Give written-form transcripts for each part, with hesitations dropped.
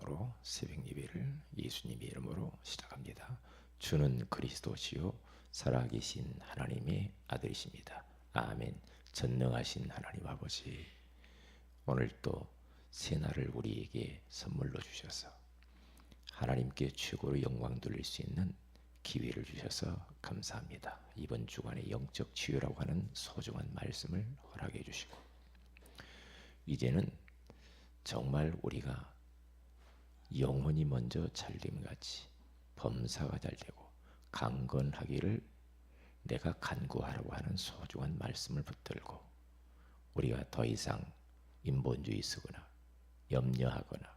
찬양으로 새벽 예배를 예수님의 이름으로 시작합니다. 주는 그리스도시요 살아계신 하나님의 아들이십니다. 아멘. 전능하신 하나님 아버지, 오늘 또 새날을 우리에게 선물로 주셔서 하나님께 최고로 영광 돌릴 수 있는 기회를 주셔서 감사합니다. 이번 주간의 영적 치유라고 하는 소중한 말씀을 허락해 주시고, 이제는 정말 우리가 영혼이 먼저 잘됨 같이 범사가 잘되고 강건하기를 내가 간구하라고 하는 소중한 말씀을 붙들고, 우리가 더 이상 인본주의 쓰거나 염려하거나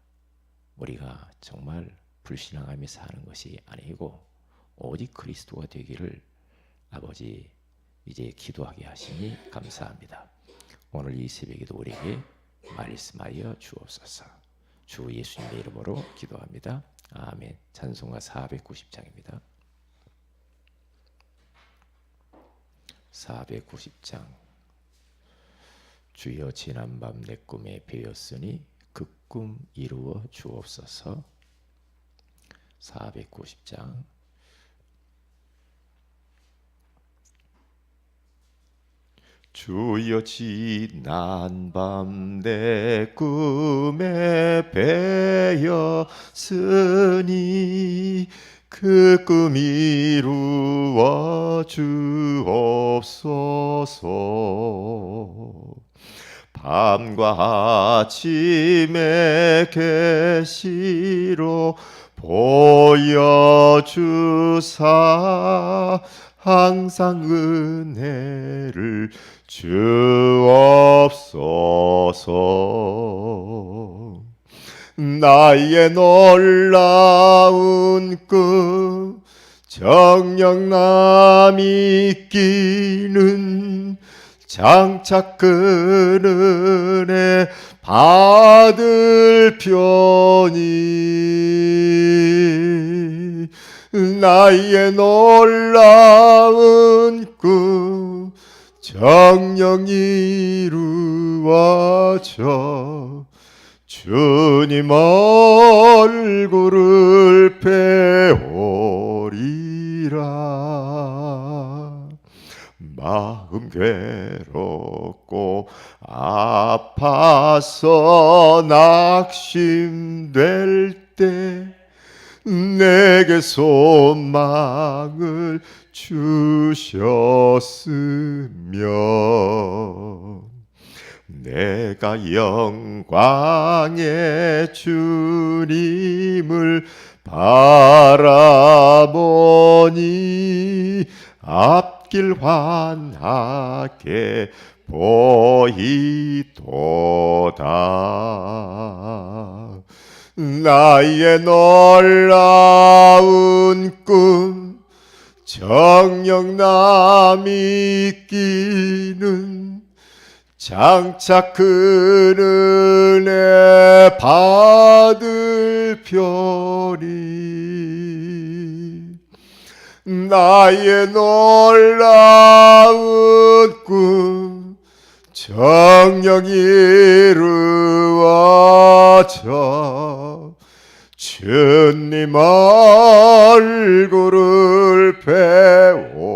우리가 정말 불신앙하며 사는 것이 아니고 오직 그리스도가 되기를 아버지 이제 기도하게 하시니 감사합니다. 오늘 이 새벽에도 우리에게 말씀하여 주옵소서. 주 예수님의 이름으로 기도합니다. 아멘. 찬송가 490장입니다. 490장. 주여 지난밤 내 꿈에 배었으니 그 꿈 이루어 주옵소서. 490장. 주여 지난밤 내 꿈에 배었으니 그 꿈 이루어 주옵소서. 밤과 아침에 계시로 보여주사 항상 은혜를 주옵소서. 나의 놀라운 꿈 정녕 남이 끼는 장차 그 은혜 받을 편이, 나의 놀라운 꿈 정녕 이루어져 주님 얼굴을 배우리라. 마음 괴롭고 아파서 낙심될 때 내게 소망을 주셨으며, 내가 영광의 주님을 바라보니 앞길 환하게 보이도다. 나의 놀라운 꿈 정녕 남이 끼는 장차 그 은혜 받을 편이, 나의 놀라운 꿈 정녕 이루어져 주님 얼굴을 배우리라.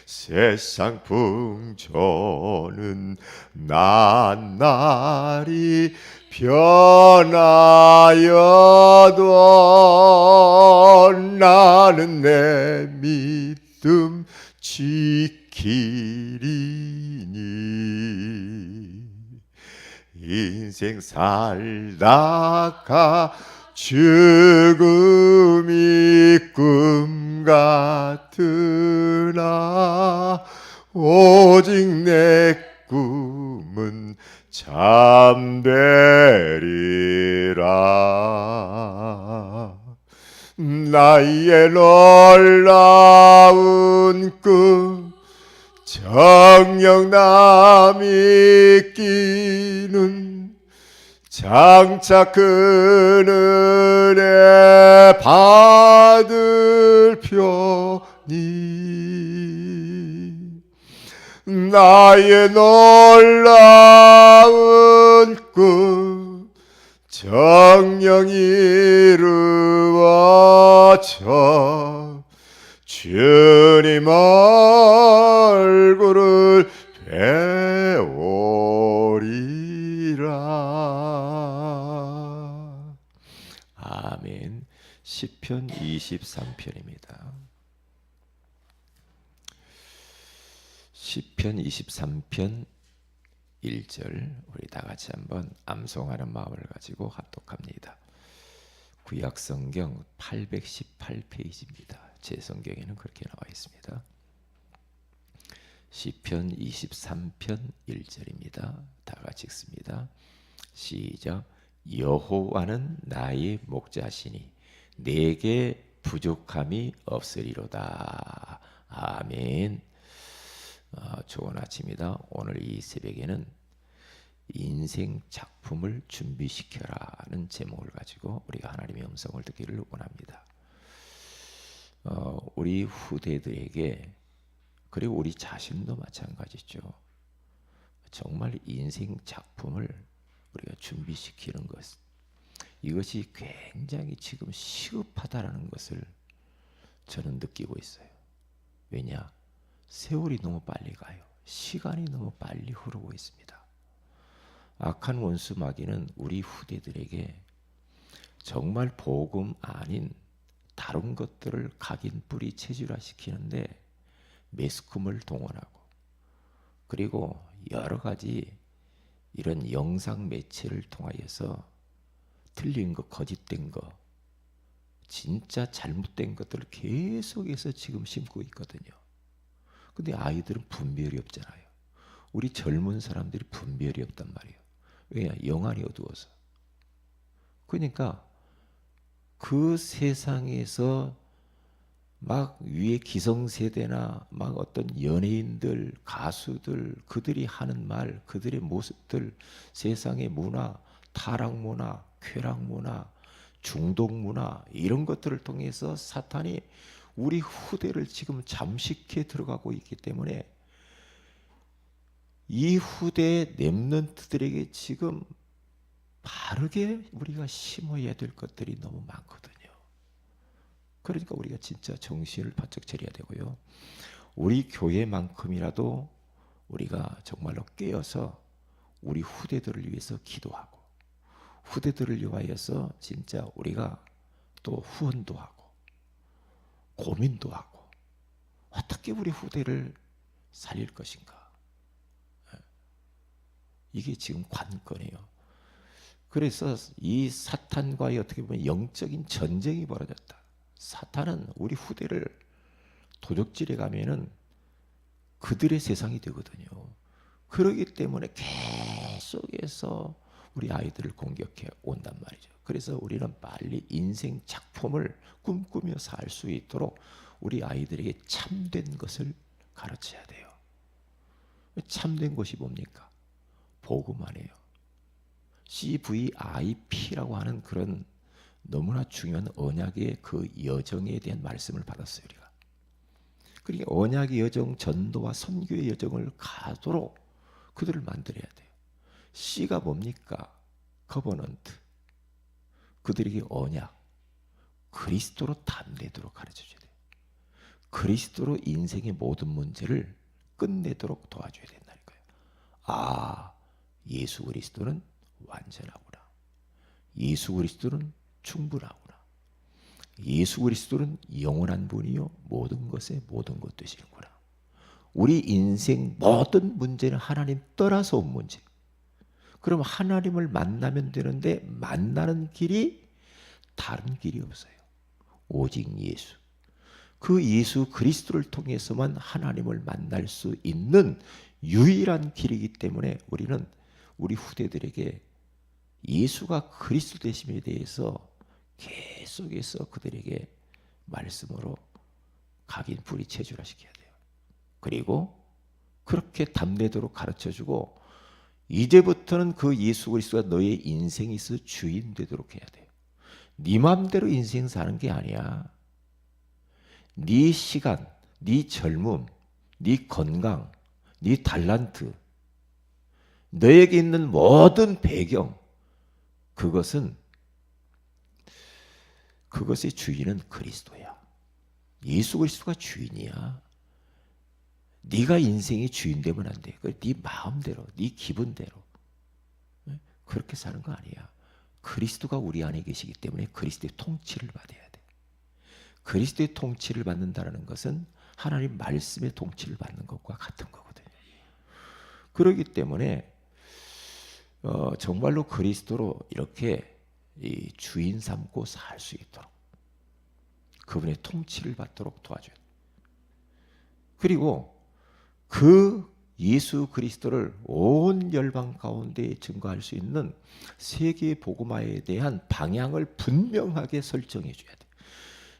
세상 풍조는 낱날이 변하여도 나는 내 믿음 지키리니. 인생 살다가 죽음이 꿈 같으나 오직 내 꿈은 참되리라. 나의 놀라운 꿈 정녕 남이 끼는 장차 그 은혜 받을 편이, 나의 놀라운 이루어져 주님 얼굴을 배우리라. 아멘. 시편 23편입니다. 시편 23편 1절 우리 다 같이 한번 암송하는 마음을 가지고 합독합니다. 구약성경 818페이지입니다. 제 성경에는 그렇게 나와 있습니다. 시편 23편 1절입니다. 다 같이 읽습니다. 시작. 여호와는 나의 목자시니 내게 부족함이 없으리로다. 아멘. 좋은 아침이다. 오늘 이 새벽에는 인생 작품을 준비시켜라는 제목을 가지고 우리가 하나님의 음성을 듣기를 원합니다. 우리 후대들에게 그리고 우리 자신도 마찬가지죠. 정말 인생 작품을 우리가 준비시키는 것, 이것이 굉장히 지금 시급하다라는 것을 저는 느끼고 있어요. 왜냐? 세월이 너무 빨리 가요. 시간이 너무 빨리 흐르고 있습니다. 악한 원수 마귀는 우리 후대들에게 정말 복음 아닌 다른 것들을 각인 뿌리 체질화시키는데 매스컴을 동원하고, 그리고 여러 가지 이런 영상 매체를 통하여서 틀린 거, 거짓된 거, 진짜 잘못된 것들을 계속해서 지금 심고 있거든요. 근데 아이들은 분별이 없잖아요. 우리 젊은 사람들이 분별이 없단 말이에요. 왜냐? 영안이 어두워서. 그러니까 그 세상에서 막 위에 기성세대나 막 어떤 연예인들, 가수들, 그들이 하는 말, 그들의 모습들, 세상의 문화, 타락문화, 쾌락문화, 중독문화, 이런 것들을 통해서 사탄이 우리 후대를 지금 잠식해 들어가고 있기 때문에 이 후대 렘넌트들에게 지금 바르게 우리가 심어야 될 것들이 너무 많거든요. 그러니까 우리가 진짜 정신을 바짝 차려야 되고요. 우리 교회만큼이라도 우리가 정말로 깨어서 우리 후대들을 위해서 기도하고, 후대들을 위하여서 진짜 우리가 또 후원도 하고 고민도 하고 어떻게 우리 후대를 살릴 것인가. 이게 지금 관건이에요. 그래서 이 사탄과의 어떻게 보면 영적인 전쟁이 벌어졌다. 사탄은 우리 후대를 도적질해 가면은 그들의 세상이 되거든요. 그러기 때문에 계속해서 우리 아이들을 공격해 온단 말이죠. 그래서 우리는 빨리 인생 작품을 꿈꾸며 살 수 있도록 우리 아이들에게 참된 것을 가르쳐야 돼요. 참된 것이 뭡니까? 복음만이에요. CVIP라고 하는 그런 너무나 중요한 언약의 그 여정에 대한 말씀을 받았어요. 우리가. 그러니까 언약의 여정, 전도와 선교의 여정을 가도록 그들을 만들어야 돼요. C가 뭡니까? 커버넌트. 그들에게 언약, 그리스도로 담내도록 가르쳐줘야 돼요. 그리스도로 인생의 모든 문제를 끝내도록 도와줘야 된다니까요. 아, 예수 그리스도는 완전하구나. 예수 그리스도는 충분하구나. 예수 그리스도는 영원한 분이요 모든 것의 모든 것 되시는구나. 우리 인생 모든 문제는 하나님 떠나서 온 문제. 그럼 하나님을 만나면 되는데 만나는 길이 다른 길이 없어요. 오직 예수. 그 예수 그리스도를 통해서만 하나님을 만날 수 있는 유일한 길이기 때문에 우리는 우리 후대들에게 예수가 그리스도 되심에 대해서 계속해서 그들에게 말씀으로 각인 뿌리 체질화시켜야 돼요. 그리고 그렇게 담내도록 가르쳐주고, 이제부터는 그 예수 그리스도가 너의 인생에서 주인 되도록 해야 돼요. 네 마음대로 인생 사는 게 아니야. 네 시간, 네 젊음, 네 건강, 네 달란트, 너에게 있는 모든 배경, 그것은 그것의 주인은 그리스도야. 예수 그리스도가 주인이야. 네가 인생의 주인 되면 안 돼. 네 마음대로, 네 기분대로 그렇게 사는 거 아니야. 그리스도가 우리 안에 계시기 때문에 그리스도의 통치를 받아야 돼. 그리스도의 통치를 받는다는 것은 하나님 말씀의 통치를 받는 것과 같은 거거든요. 그렇기 때문에 정말로 그리스도로 이렇게 이 주인 삼고 살 수 있도록 그분의 통치를 받도록 도와줘야 돼. 그리고 그 예수 그리스도를 온 열방 가운데 증거할 수 있는 세계 복음화에 대한 방향을 분명하게 설정해 줘야 돼.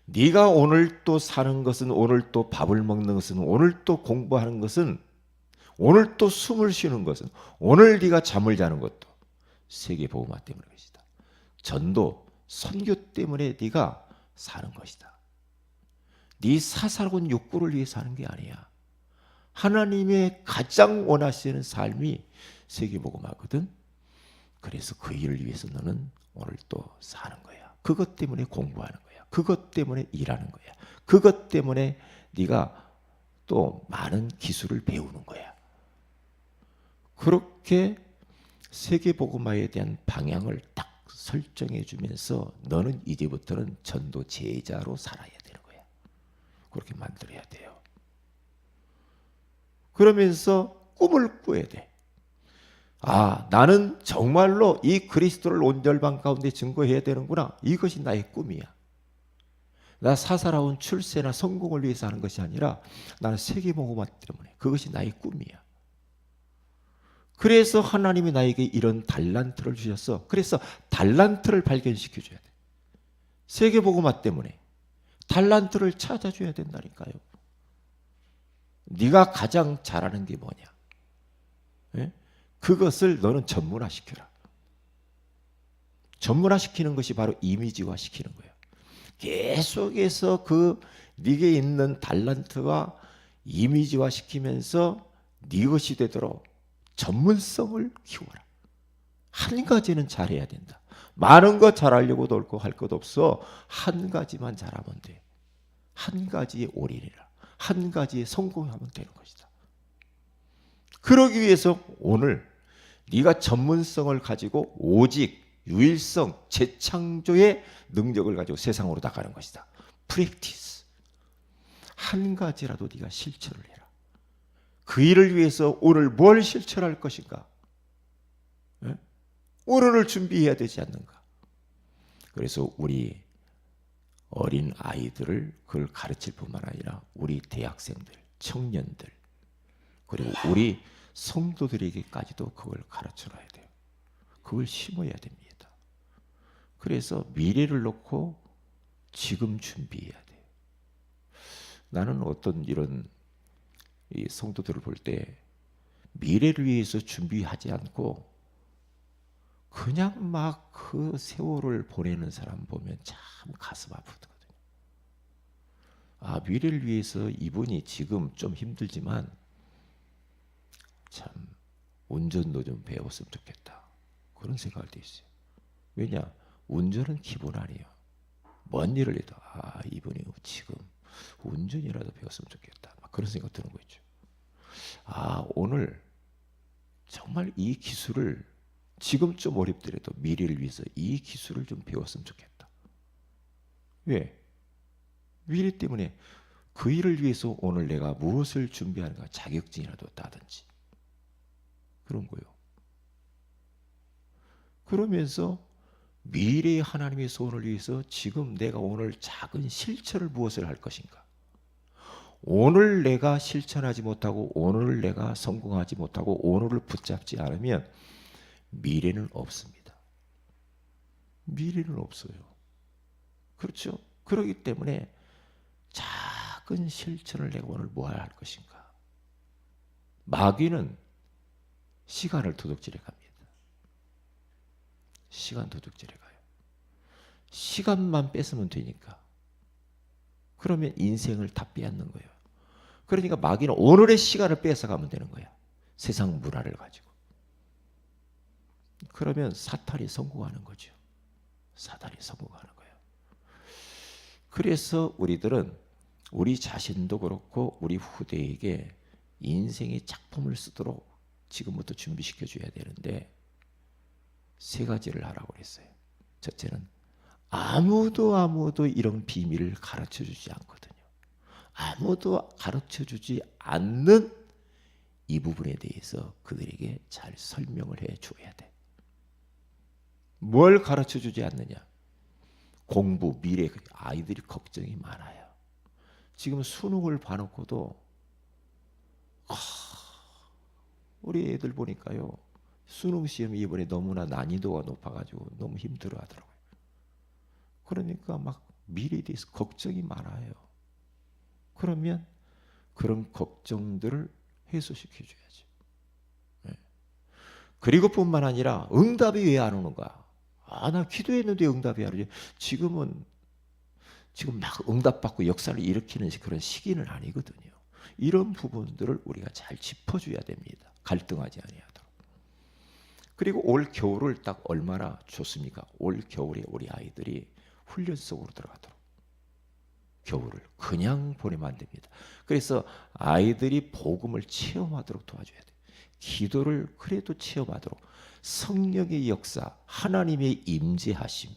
네가 오늘 또 사는 것은, 오늘 또 밥을 먹는 것은, 오늘 또 공부하는 것은, 오늘 또 숨을 쉬는 것은, 오늘 네가 잠을 자는 것도 세계 복음화 때문에 것이다. 전도, 선교 때문에 네가 사는 것이다. 네 사사로운 욕구를 위해서 하는 게 아니야. 하나님의 가장 원하시는 삶이 세계 복음화거든. 그래서 그 일을 위해서 너는 오늘 또 사는 거야. 그것 때문에 공부하는 거야. 그것 때문에 일하는 거야. 그것 때문에 네가 또 많은 기술을 배우는 거야. 그렇게 세계 복음화에 대한 방향을 딱 설정해 주면서 너는 이제부터는 전도 제자로 살아야 되는 거야. 그렇게 만들어야 돼요. 그러면서 꿈을 꾸어야 돼. 아, 나는 정말로 이 그리스도를 온 열방 가운데 증거해야 되는구나. 이것이 나의 꿈이야. 나 사사로운 출세나 성공을 위해서 하는 것이 아니라 나는 세계 복음화 때문에 그것이 나의 꿈이야. 그래서 하나님이 나에게 이런 달란트를 주셨어. 그래서 달란트를 발견시켜 줘야 돼. 세계 복음화 때문에 달란트를 찾아줘야 된다니까요. 네가 가장 잘하는 게 뭐냐? 예? 그것을 너는 전문화시켜라. 전문화시키는 것이 바로 이미지화 시키는 거예요. 계속해서 그 네게 있는 달란트가 이미지화 시키면서 네 것이 되도록 전문성을 키워라. 한 가지는 잘해야 된다. 많은 거 잘하려고 놀고 할 것 없어. 한 가지만 잘하면 돼. 한 가지에 올인해라. 한 가지에 성공하면 되는 것이다. 그러기 위해서 오늘 네가 전문성을 가지고 오직 유일성, 재창조의 능력을 가지고 세상으로 나가는 것이다. 프랙티스. 한 가지라도 네가 실천을 해라. 그 일을 위해서 오늘 뭘 실천할 것인가? 네? 오늘을 준비해야 되지 않는가? 그래서 우리 어린 아이들을 그걸 가르칠 뿐만 아니라 우리 대학생들, 청년들, 그리고 우리 성도들에게까지도 그걸 가르쳐놔야 돼요. 그걸 심어야 됩니다. 그래서 미래를 놓고 지금 준비해야 돼요. 나는 어떤 이런 이 성도들을 볼 때 미래를 위해서 준비하지 않고 그냥 막 그 세월을 보내는 사람 보면 참 가슴 아프거든요. 아, 미래를 위해서 이분이 지금 좀 힘들지만 참 운전도 좀 배웠으면 좋겠다. 그런 생각할 때 있어요. 왜냐? 운전은 기본 아니에요. 뭔 일을 해도 아, 이분이 지금 운전이라도 배웠으면 좋겠다. 막 그런 생각 드는 거 있죠. 아, 오늘 정말 이 기술을 지금 좀 어렵더라도 미래를 위해서 이 기술을 좀 배웠으면 좋겠다. 왜? 미래 때문에 그 일을 위해서 오늘 내가 무엇을 준비하는가, 자격증이라도 따든지 그런 거예요. 그러면서 미래의 하나님의 소원을 위해서 지금 내가 오늘 작은 실천을 무엇을 할 것인가? 오늘 내가 실천하지 못하고 오늘 내가 성공하지 못하고 오늘을 붙잡지 않으면 미래는 없습니다. 미래는 없어요. 그렇죠? 그렇기 때문에 작은 실천을 내가 오늘 뭐해야 할 것인가? 마귀는 시간을 도둑질해 갑니다. 시간 도둑질해 가요. 시간만 뺏으면 되니까. 그러면 인생을 다 빼앗는 거예요. 그러니까 마귀는 오늘의 시간을 뺏어가면 되는 거야. 세상 문화를 가지고. 그러면 사탄이 성공하는 거죠. 사탄이 성공하는 거예요. 그래서 우리들은 우리 자신도 그렇고 우리 후대에게 인생의 작품을 쓰도록 지금부터 준비시켜 줘야 되는데, 세 가지를 하라고 그랬어요. 첫째는 아무도 이런 비밀을 가르쳐 주지 않거든요. 아무도 가르쳐 주지 않는 이 부분에 대해서 그들에게 잘 설명을 해 줘야 돼. 뭘 가르쳐 주지 않느냐? 공부, 미래. 아이들이 걱정이 많아요. 지금 수능을 봐놓고도 우리 애들 보니까요, 수능 시험이 이번에 너무나 난이도가 높아가지고 너무 힘들어 하더라고요. 그러니까 막 미래에 대해서 걱정이 많아요. 그러면 그런 걱정들을 해소시켜줘야지. 네. 그리고 뿐만 아니라 응답이 왜 안 오는가? 나 기도했는데 응답이 안 오지. 지금 막 응답받고 역사를 일으키는 그런 시기는 아니거든요. 이런 부분들을 우리가 잘 짚어줘야 됩니다. 갈등하지 아니하도록. 그리고 올 겨울을 딱 얼마나 좋습니까? 올 겨울에 우리 아이들이 훈련 속으로 들어가도록. 겨울을 그냥 보내면 안 됩니다. 그래서 아이들이 복음을 체험하도록 도와줘야 돼요. 기도를 그래도 체험하도록, 성령의 역사, 하나님의 임재하심,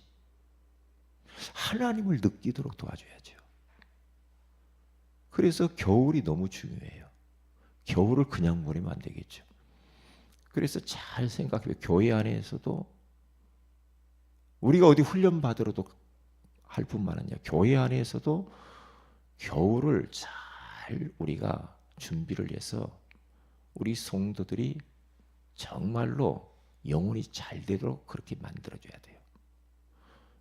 하나님을 느끼도록 도와줘야죠. 그래서 겨울이 너무 중요해요. 겨울을 그냥 보내면 안 되겠죠. 그래서 잘 생각해요. 교회 안에서도 우리가 어디 훈련 받으러도 할 뿐만 아니라 교회 안에서도 겨울을 잘 우리가 준비를 해서 우리 성도들이 정말로 영혼이 잘 되도록 그렇게 만들어줘야 돼요.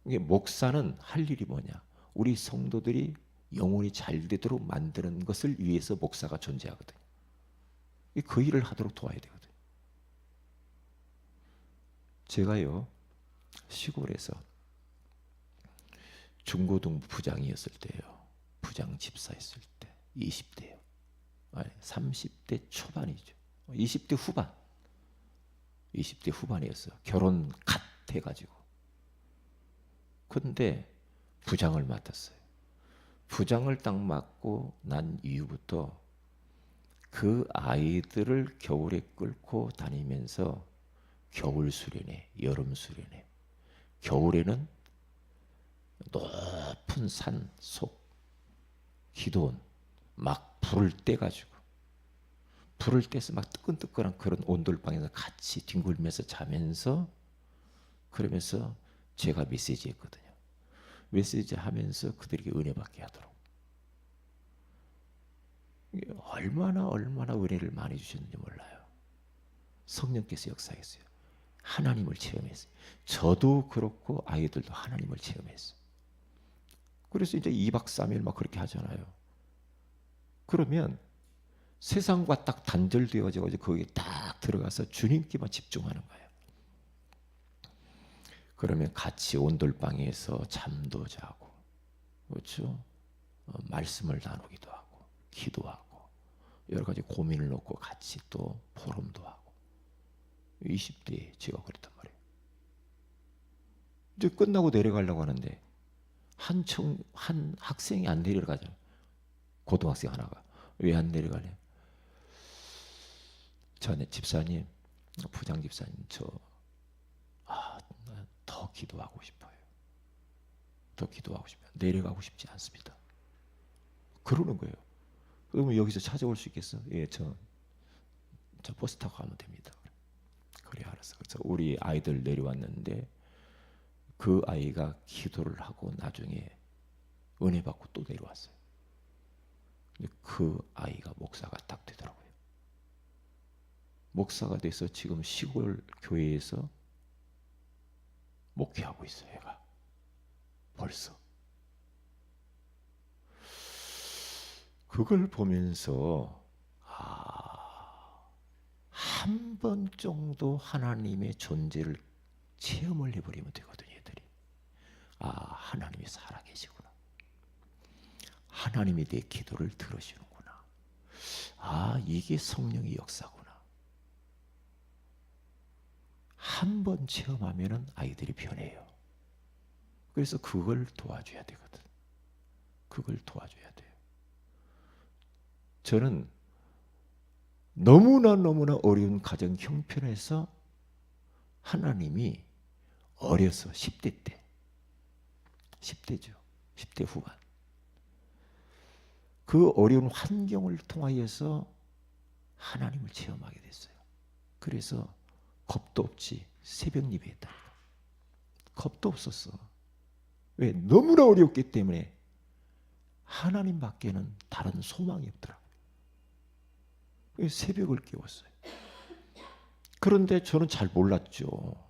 이게 목사는 할 일이 뭐냐? 우리 성도들이 영혼이 잘 되도록 만드는 것을 위해서 목사가 존재하거든요. 그 일을 하도록 도와야 되거든요. 제가요, 시골에서 중고등부 부장이었을 때요, 부장 집사였을 때 20대요. 30대 초반이죠. 20대 후반. 20대 후반이었어요. 결혼 갓 해가지고. 근데 부장을 맡았어요. 부장을 딱 맡고 난 이후부터 그 아이들을 겨울에 끌고 다니면서 겨울 수련회, 여름 수련회, 겨울에는 높은 산 속 기도원 막 불을 떼가지고, 불을 떼서 막 뜨끈뜨끈한 그런 온돌방에서 같이 뒹굴면서 자면서, 그러면서 제가 메시지 했거든요. 메시지 하면서 그들에게 은혜 받게 하도록. 얼마나 은혜를 많이 주셨는지 몰라요. 성령께서 역사했어요. 하나님을 체험했어요. 저도 그렇고 아이들도 하나님을 체험했어요. 그래서 이제 2박 3일 막 그렇게 하잖아요. 그러면 세상과 딱 단절되어져 거기에 딱 들어가서 주님께만 집중하는 거예요. 그러면 같이 온돌방에서 잠도 자고, 그렇죠? 말씀을 나누기도 하고, 기도하고, 여러 가지 고민을 놓고 같이 또 포럼도 하고. 20대에 제가 그랬단 말이에요. 이제 끝나고 내려가려고 하는데 한 학생이 안 내려가잖아요. 고등학생 하나가. 왜 안 내려가냐? 전에 집사님, 부장 집사님, 더 기도하고 싶어요. 더 기도하고 싶어요. 내려가고 싶지 않습니다. 그러는 거예요. 그러면 여기서 찾아올 수 있겠어? 예, 저 버스 타고 가면 됩니다. 그래, 알았어. 그래서 우리 아이들 내려왔는데 그 아이가 기도를 하고 나중에 은혜 받고 또 내려왔어요. 근데 그 아이가 목사가 딱 되더라고요. 목사가 돼서 지금 시골 교회에서 목회하고 있어요. 얘가 벌써. 그걸 보면서 한 번 정도 하나님의 존재를 체험을 해버리면 되거든요. 애들이. 하나님이 살아계시구나. 하나님이 내 기도를 들으시는구나. 이게 성령의 역사구나. 한 번 체험하면은 아이들이 변해요. 그래서 그걸 도와줘야 되거든. 그걸 도와줘야 돼요. 저는 너무나 어려운 가정 형편에서 하나님이 어려서 10대 때, 10대죠. 10대 후반. 그 어려운 환경을 통하여서 하나님을 체험하게 됐어요. 그래서 겁도 없이 새벽 예배했다. 겁도 없었어. 왜? 너무나 어렵기 때문에 하나님밖에는 다른 소망이 없더라고요. 새벽을 깨웠어요. 그런데 저는 잘 몰랐죠.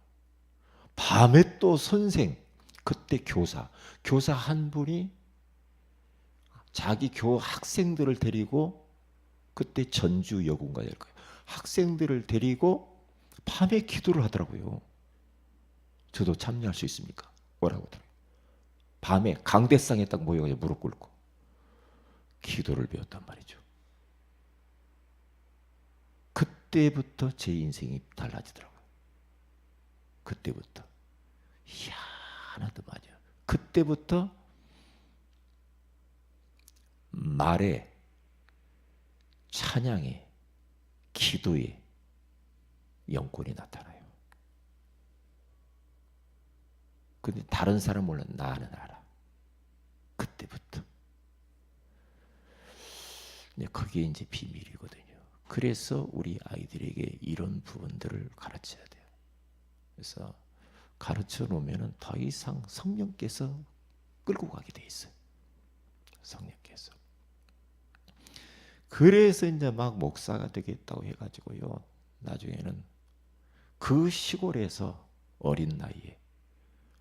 밤에 또 선생, 그때 교사 한 분이 자기 학생들을 데리고, 그때 전주 여군가일 거예요. 학생들을 데리고 밤에 기도를 하더라고요. 저도 참여할 수 있습니까? 뭐라고 하더라고요. 밤에 강대상에 딱 모여가지고 무릎 꿇고 기도를 배웠단 말이죠. 그때부터 제 인생이 달라지더라고요. 그때부터. 희한하다 말이야. 그때부터 말에, 찬양에, 기도에 영권이 나타나요. 근데 다른 사람 몰라. 나는 알아. 그때부터. 그게 이제 비밀이거든요. 그래서 우리 아이들에게 이런 부분들을 가르쳐야 돼요. 그래서 가르쳐 놓으면 더 이상 성령께서 끌고 가게 돼 있어요. 성령께서. 그래서 이제 막 목사가 되겠다고 해가지고요. 나중에는 그 시골에서 어린 나이에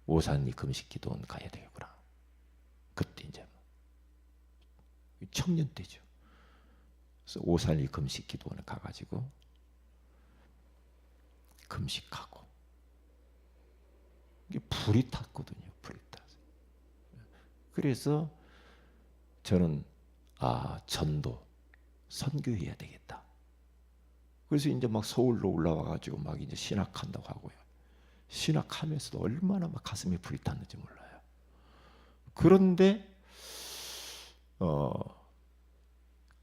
오산리 금식기도원 가야 되겠구나. 그때 이제 청년 때죠. 그래서 오산리 금식기도원에 가가지고 금식하고, 이게 불이 탔거든요. 불이 타서. 그래서 저는 전도, 선교해야 되겠다. 그래서 이제 막 서울로 올라와가지고 막 이제 신학한다고 하고요. 신학하면서도 얼마나 막 가슴에 불이 탔는지 몰라요. 그런데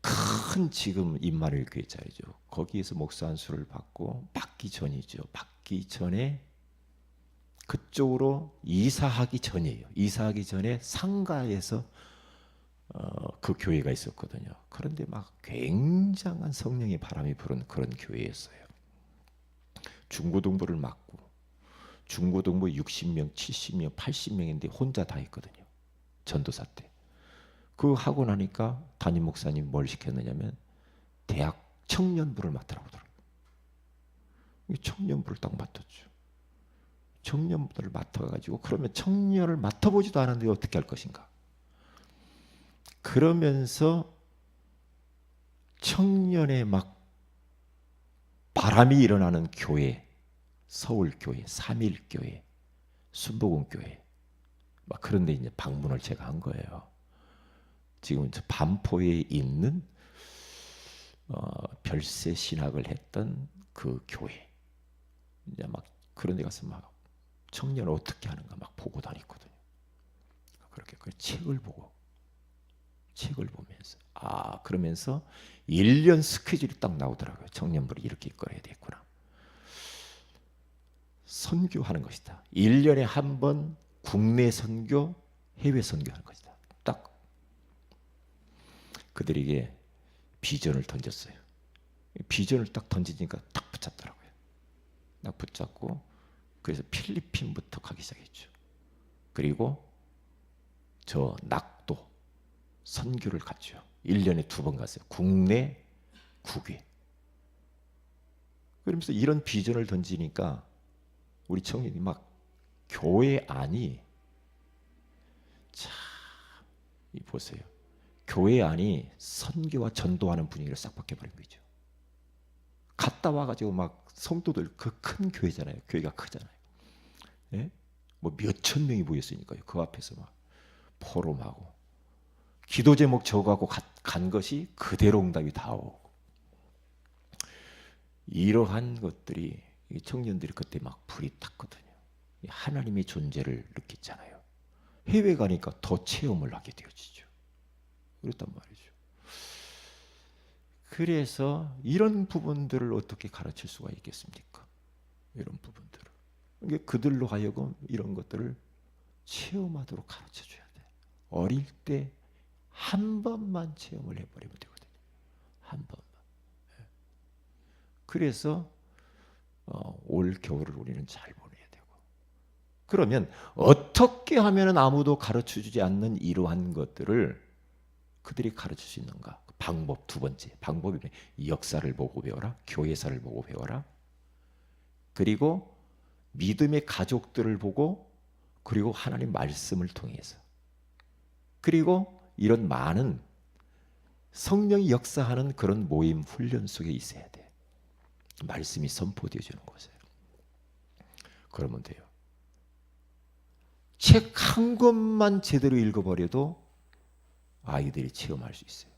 큰 지금 임마누엘 교회자이죠. 거기에서 목사 안수를 받기 전이죠. 받기 전에 그쪽으로 이사하기 전이에요. 이사하기 전에 상가에서 그 교회가 있었거든요. 그런데 막 굉장한 성령의 바람이 부는 그런 교회였어요. 중고등부를 맡고, 중고등부 60명, 70명, 80명인데 혼자 다 했거든요. 전도사 때. 그거 하고 나니까 담임 목사님 뭘 시켰느냐면 대학 청년부를 맡으라고 하더라고요. 청년부를 딱 맡았죠. 청년부를 맡아가지고, 그러면 청년을 맡아보지도 않았는데 어떻게 할 것인가. 그러면서 청년의 막 바람이 일어나는 교회, 서울교회, 삼일교회, 순복음교회, 막 그런 데 이제 방문을 제가 한 거예요. 지금 반포에 있는 별세 신학을 했던 그 교회, 이제 막 그런 데 가서 막 청년을 어떻게 하는가 막 보고 다녔거든요. 그렇게 그 책을 보면서 그러면서 1년 스케줄이 딱 나오더라고요. 청년부를 이렇게 이끌어야 되겠구나. 선교하는 것이다. 1년에 한 번 국내 선교, 해외 선교하는 것이다. 딱 그들에게 비전을 던졌어요. 비전을 딱 던지니까 딱 붙잡더라고요. 딱 붙잡고, 그래서 필리핀부터 가기 시작했죠. 그리고 저 낙도 선교를 갔죠. 1년에 2번 갔어요. 국내, 국외. 그러면서 이런 비전을 던지니까 우리 청년이 막 교회 안이, 참, 보세요. 교회 안이 선교와 전도하는 분위기를 싹 바뀌어버린 거죠. 갔다 와가지고 막 성도들, 그 큰 교회잖아요. 교회가 크잖아요. 예? 뭐 몇천 명이 모였으니까요. 그 앞에서 막 포럼하고, 기도 제목 적어갖고 간 것이 그대로 응답이 다 오고, 이러한 것들이 청년들이 그때 막 불이 탔거든요. 하나님의 존재를 느꼈잖아요. 해외 가니까 더 체험을 하게 되어지죠. 그랬단 말이죠. 그래서 이런 부분들을 어떻게 가르칠 수가 있겠습니까? 이런 부분들을. 이게 그들로 하여금 이런 것들을 체험하도록 가르쳐 줘야 돼. 어릴 때 한 번만 체험을 해버리면 되거든요. 한 번만. 그래서 올 겨울을 우리는 잘 보내야 되고. 그러면 어떻게 하면 아무도 가르쳐 주지 않는 이러한 것들을 그들이 가르칠 수 있는가? 방법 두 번째. 방법이 역사를 보고 배워라. 교회사를 보고 배워라. 그리고 믿음의 가족들을 보고, 그리고 하나님 말씀을 통해서, 그리고 이런 많은 성령이 역사하는 그런 모임 훈련 속에 있어야 돼. 말씀이 선포되어지는 곳에. 그러면 돼요. 책 한 권만 제대로 읽어버려도 아이들이 체험할 수 있어요.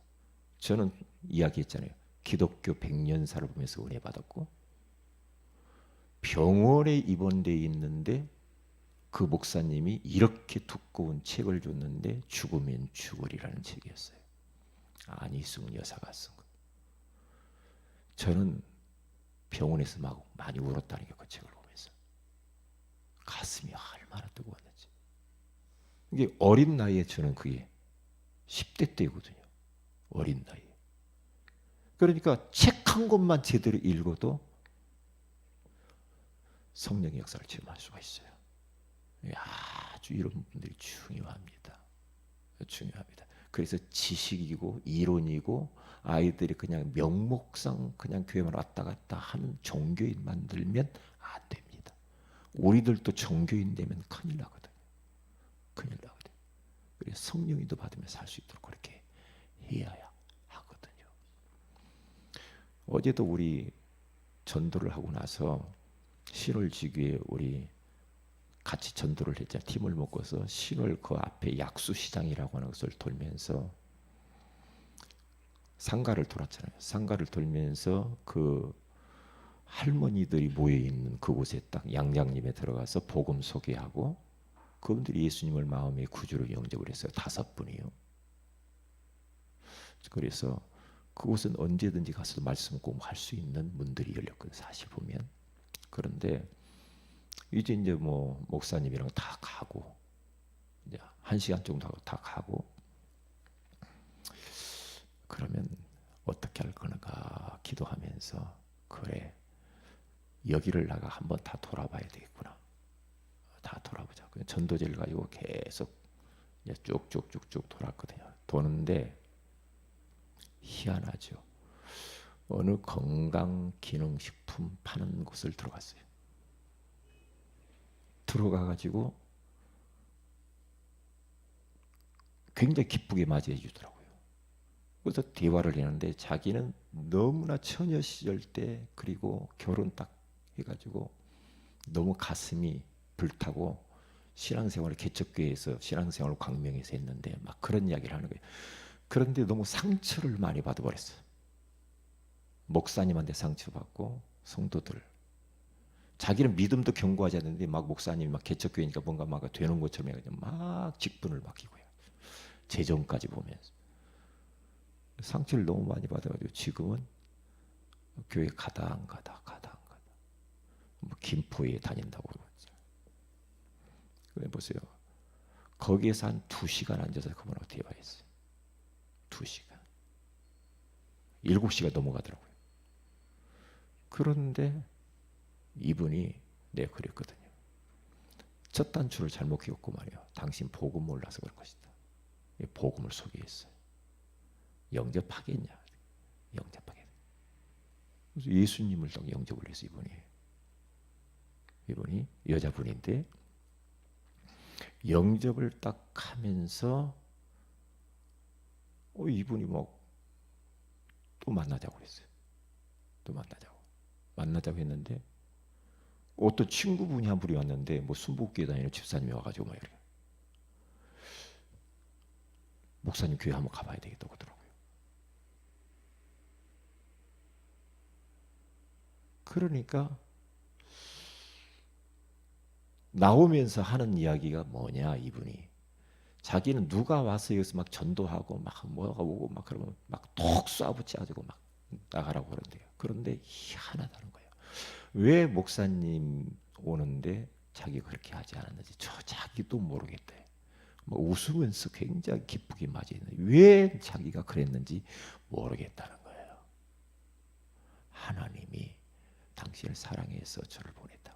저는 이야기했잖아요. 기독교 100년사를 보면서 은혜 받았고, 병원에 입원돼 있는데 그 목사님이 이렇게 두꺼운 책을 줬는데 죽으면 죽으리라는 책이었어요. 안희숙 여사가 쓴 거. 저는 병원에서 막 많이 울었다는 게 그 책을 보면서. 가슴이 얼마나 뜨거웠는지. 이게 어린 나이에 저는 그게 10대 때거든요. 어린 나이에. 그러니까 책 한 권만 제대로 읽어도 성령의 역사를 체험할 수가 있어요. 아주 이런 분들이 중요합니다. 중요합니다. 그래서 지식이고 이론이고 아이들이 그냥 명목상 그냥 교회만 왔다 갔다 하는 종교인 만들면 안 됩니다. 우리들도 종교인 되면 큰일 나거든요. 큰일 나거든요. 그래서 성령인도 받으며 살 수 있도록 그렇게 해야 하거든요. 어제도 우리 전도를 하고 나서 신월지교에 우리 같이 전도를 했잖아요. 팀을 묶어서 신월 그 앞에 약수시장이라고 하는 것을 돌면서 상가를 돌았잖아요. 상가를 돌면서 그 할머니들이 모여있는 그곳에 딱 양장님에 들어가서 복음 소개하고 그분들이 예수님을 마음의 구주로 영접을 했어요. 5분이요. 그래서 그곳은 언제든지 가서 말씀 공부할 수 있는 문들이 열렸거든요. 사실 보면. 그런데 이제 뭐 목사님이랑 다 가고 이제 1시간 정도 하고 다 가고 그러면 어떻게 할 건가 기도하면서 그래 여기를 나가 한번 다 돌아봐야 되겠구나. 다 돌아보자. 전도제를 가지고 계속 이제 쭉쭉쭉쭉 돌았거든요. 도는데 희한하죠. 어느 건강기능식품 파는 곳을 들어갔어요. 들어가가지고 굉장히 기쁘게 맞이해 주더라고요. 그래서 대화를 했는데 자기는 너무나 처녀 시절 때 그리고 결혼 딱 해가지고 너무 가슴이 불타고 신앙생활을 개척교회에서 신앙생활을 광명에서 했는데 막 그런 이야기를 하는 거예요. 그런데 너무 상처를 많이 받아버렸어요. 목사님한테 상처받고 성도들 자기는 믿음도 견고하지 않는데 막 목사님이 막 개척교회니까 뭔가 막 되는 것처럼 해가지고 막 직분을 맡기고요. 재정까지 보면서 상처를 너무 많이 받아가지고 지금은 교회 가다 안 가다 뭐 김포에 다닌다고 그러죠. 그래 보세요. 거기에서 한 2시간 앉아서 그분하고 대화했어요. 2시간. 7시가 넘어가더라고요. 그런데 이분이 내가 그랬거든요. 첫 단추를 잘못 끼웠고 말이에요. 당신 복음 몰라서 그럴 것이다. 복음을 소개했어요. 영접하겠냐? 영접하겠냐? 그래서 예수님을 딱 영접을 해서 이분이 여자분인데 영접을 딱 하면서 이분이 막 또 만나자고 그랬어요. 또 만나자고 했는데 어떤 친구분이 한 분이 왔는데 뭐 순복교회 다니는 집사님이 와가지고 막 이래. 목사님 교회 한번 가봐야 되겠다고 하더라고요. 그러니까 나오면서 하는 이야기가 뭐냐 이분이 자기는 누가 와서 여기서 막 전도하고 막 뭐가 오고 막 그러면 막 톡 쏴붙여가지고 막 나가라고 그런대요. 그런데 희한하다는 거예요. 왜 목사님 오는데 자기가 그렇게 하지 않았는지 자기도 모르겠대. 뭐 웃으면서 굉장히 기쁘게 맞이했는데 왜 자기가 그랬는지 모르겠다는 거예요. 하나님이 당신을 사랑해서 저를 보냈다.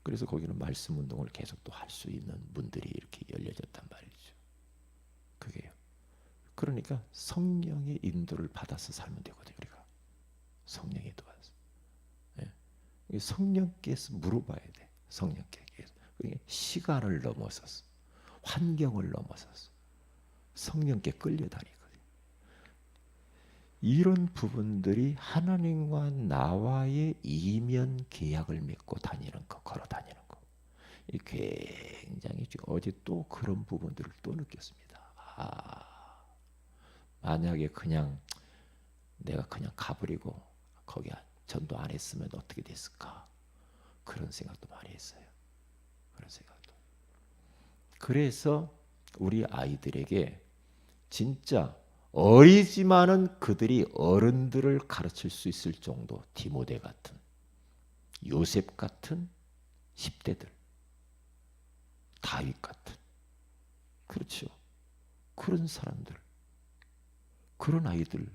그래서 거기는 말씀 운동을 계속 또 할 수 있는 문들이 이렇게 열려졌단 말이죠. 그게요. 그러니까 성령의 인도를 받아서 살면 되거든요. 우리가 성령의 인도 받아서. 예. 성령께서 물어봐야 돼. 성령께서. 그러니까 시간을 넘어서서 환경을 넘어서서 성령께 끌려다니거든요. 이런 부분들이 하나님과 나와의 이면 계약을 맺고 다니는 거, 걸어 다니는 거. 굉장히 어제 또 그런 부분들을 또 느꼈습니다. 만약에 그냥 내가 그냥 가버리고 거기 전도 안 했으면 어떻게 됐을까? 그런 생각도 많이 했어요. 그런 생각도. 그래서 우리 아이들에게 진짜 어리지만은 그들이 어른들을 가르칠 수 있을 정도, 디모데 같은, 요셉 같은 10대들, 다윗 같은, 그렇죠. 그런 사람들, 그런 아이들,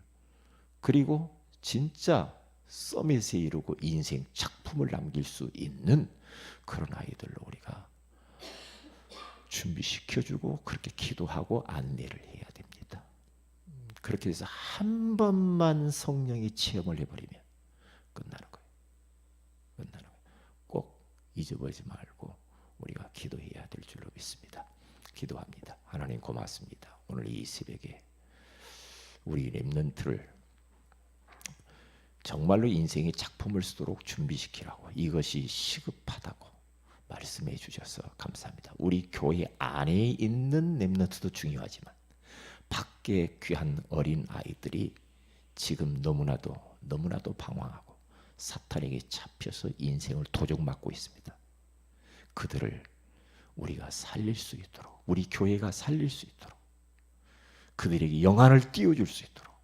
그리고 진짜 서밋에 이르고 인생 작품을 남길 수 있는 그런 아이들로 우리가 준비시켜주고 그렇게 기도하고 안내를 해야 됩니다. 그렇게 해서 한 번만 성령의 체험을 해버리면 끝나는 거예요. 끝나는 거예요. 꼭 잊어버리지 말고 우리가 기도해야 될 줄로 믿습니다. 기도합니다. 하나님 고맙습니다. 오늘 이 새벽에 우리 렘넌트를 정말로 인생의 작품을 쓰도록 준비시키라고, 이것이 시급하다고 말씀해 주셔서 감사합니다. 우리 교회 안에 있는 렘넌트도 중요하지만 밖에 귀한 어린 아이들이 지금 너무나도 방황하고 사탄에게 잡혀서 인생을 도적맞고 있습니다. 그들을 우리가 살릴 수 있도록, 우리 교회가 살릴 수 있도록, 그들에게 영안을 띄워줄 수 있도록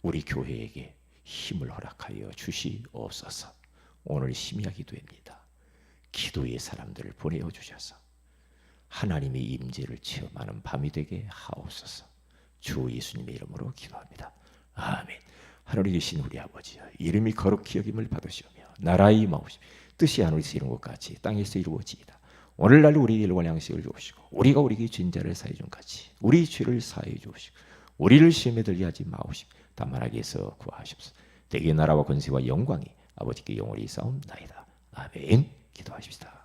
우리 교회에게 힘을 허락하여 주시옵소서. 오늘 심야 기도입니다. 기도의 사람들을 보내어 주셔서 하나님의 임재를 체험하는 밤이 되게 하옵소서. 주 예수님의 이름으로 기도합니다. 아멘. 하늘에 계신 우리 아버지여, 이름이 거룩히 여김을 받으시오며 나라의 임하옵시며 뜻이 하늘에서 이룬 것 같이 땅에서 이루어지이다. 오늘날 우리에게 일용할 양식을 주옵시고 우리가 우리에게 진 자를 사해 준 같이 우리 죄를 사해 주옵시고 우리를 시험에 들게 하지 마옵시며 다만 악에서 구하옵소서. 대개 나라와 권세와 영광이 아버지께 영원히 싸움나이다. 아멘. 기도하십시다.